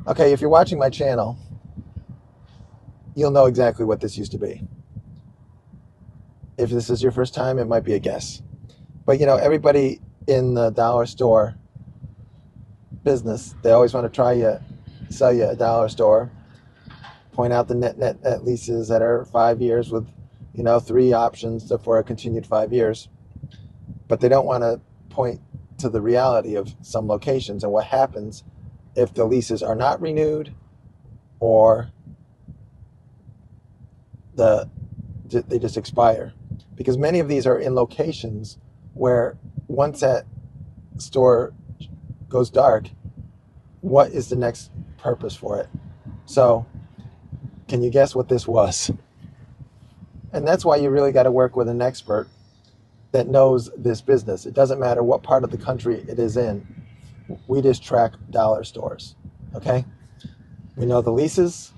Okay, if you're watching my channel, you'll know exactly what this used to be. If this is your first time, it might be a guess. But everybody in the dollar store business, they always want to sell you a dollar store, point out the net leases that are 5 years with, three options for a continued 5 years. But they don't want to point to the reality of some locations and what happens if the leases are not renewed or the they just expire, because many of these are in locations where once that store goes dark, what is the next purpose for it? So can you guess what this was? And that's why you really got to work with an expert that knows this business. It doesn't matter what part of the country it is in. We just track dollar stores. Okay, we know the leases,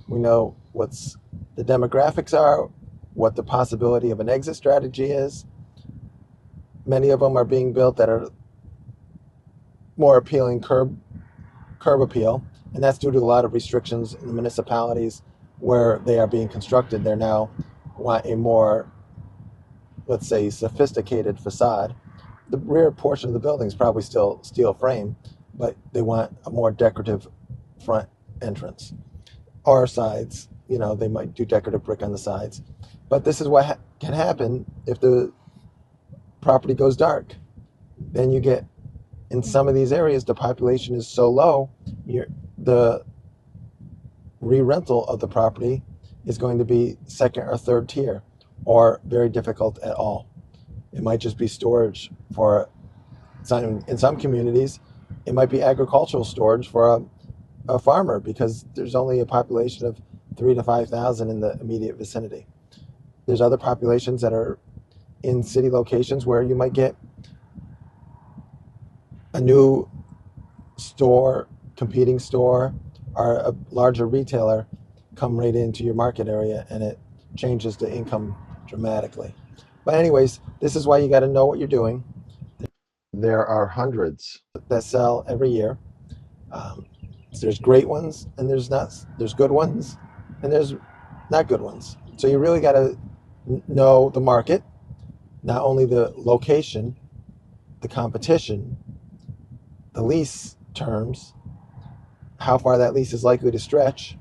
we know what's the demographics are, what the possibility of an exit strategy is. Many of them are being built that are more appealing curb appeal, and that's due to a lot of restrictions in the municipalities where they are being constructed. They're now want a more, let's say, sophisticated facade. The rear portion of the building is probably still steel frame, but they want a more decorative front entrance. Or sides, they might do decorative brick on the sides. But this is what can happen if the property goes dark. Then you get, in some of these areas, the population is so low, the re-rental of the property is going to be second or third tier, or very difficult at all. It might just be storage for in some communities. It might be agricultural storage for a farmer, because there's only a population of 3,000 to 5,000 in the immediate vicinity. There's other populations that are in city locations where you might get a new store, competing store, or a larger retailer come right into your market area, and it changes the income dramatically. But anyways, this is why you got to know what you're doing. There are hundreds that sell every year. There's great ones, and there's good ones, and there's not good ones. So you really got to know the market, not only the location, the competition, the lease terms, how far that lease is likely to stretch,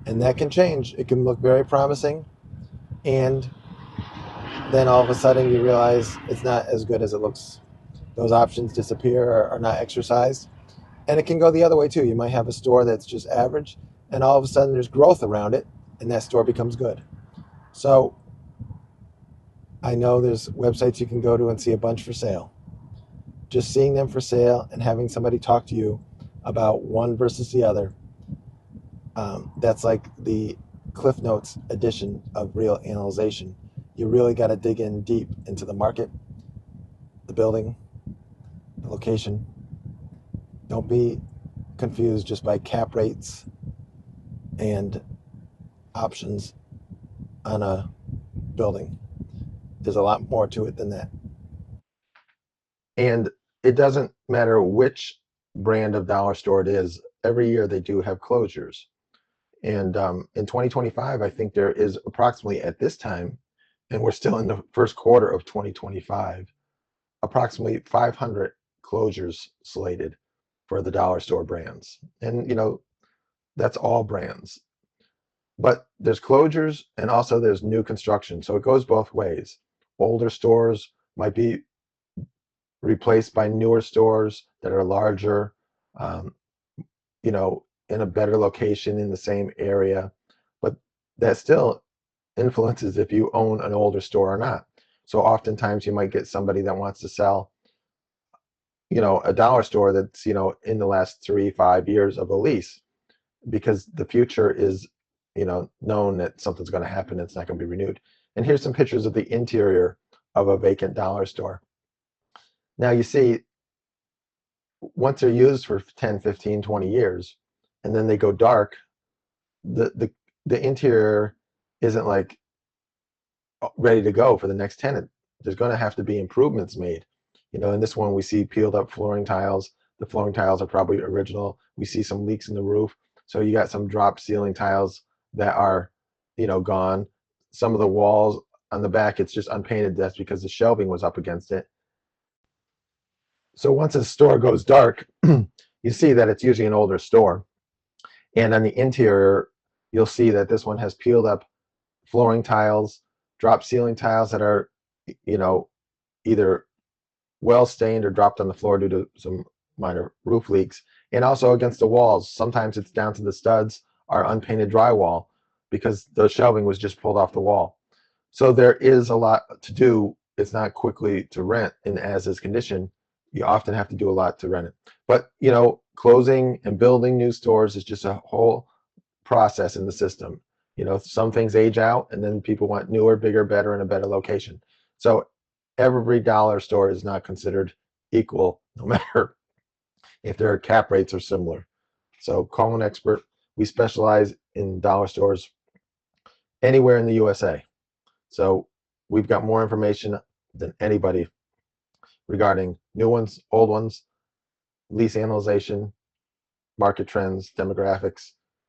and that can change. It can look very promising, and then all of a sudden you realize it's not as good as it looks. Those options disappear or are not exercised. And it can go the other way too. You might have a store that's just average, and all of a sudden there's growth around it, and that store becomes good. So I know there's websites you can go to and see a bunch for sale. Just seeing them for sale and having somebody talk to you about one versus the other, that's like the Cliff Notes edition of real analyzation. You really got to dig in deep into the market, the building, the location. Don't be confused just by cap rates and options on a building. There's a lot more to it than that. And it doesn't matter which brand of dollar store it is. Every year they do have closures. And in 2025, I think there is approximately, at this time, and we're still in the first quarter of 2025, approximately 500 closures slated for the dollar store brands. And, that's all brands. But there's closures, and also there's new construction. So it goes both ways. Older stores might be replaced by newer stores that are larger, um, in a better location in the same area. But that still influences if you own an older store or not. So oftentimes you might get somebody that wants to sell, a dollar store that's, in the last 3-5 years of a lease, because the future is, known that something's going to happen. It's not going to be renewed. And here's some pictures of the interior of a vacant dollar store. Now you see, once they're used for 10, 15, 20 years, and then they go dark, the interior isn't like ready to go for the next tenant. There's going to have to be improvements made. In this one we see peeled up flooring tiles. The flooring tiles are probably original. We see some leaks in the roof. So you got some drop ceiling tiles that are, gone. Some of the walls on the back, it's just unpainted. That's because the shelving was up against it. So once a store goes dark, you see that it's usually an older store. And on the interior, you'll see that this one has peeled up flooring tiles, drop ceiling tiles that are, you know, either well stained or dropped on the floor due to some minor roof leaks. And also against the walls, sometimes it's down to the studs or unpainted drywall because the shelving was just pulled off the wall. So there is a lot to do. It's not quickly to rent in as is condition. You often have to do a lot to rent it. But closing and building new stores is just a whole process in the system. Some things age out and then people want newer, bigger, better, and a better location. So every dollar store is not considered equal, no matter if their cap rates are similar. So call an expert. We specialize in dollar stores anywhere in the USA. So we've got more information than anybody regarding new ones, old ones, lease analyzation, market trends, demographics.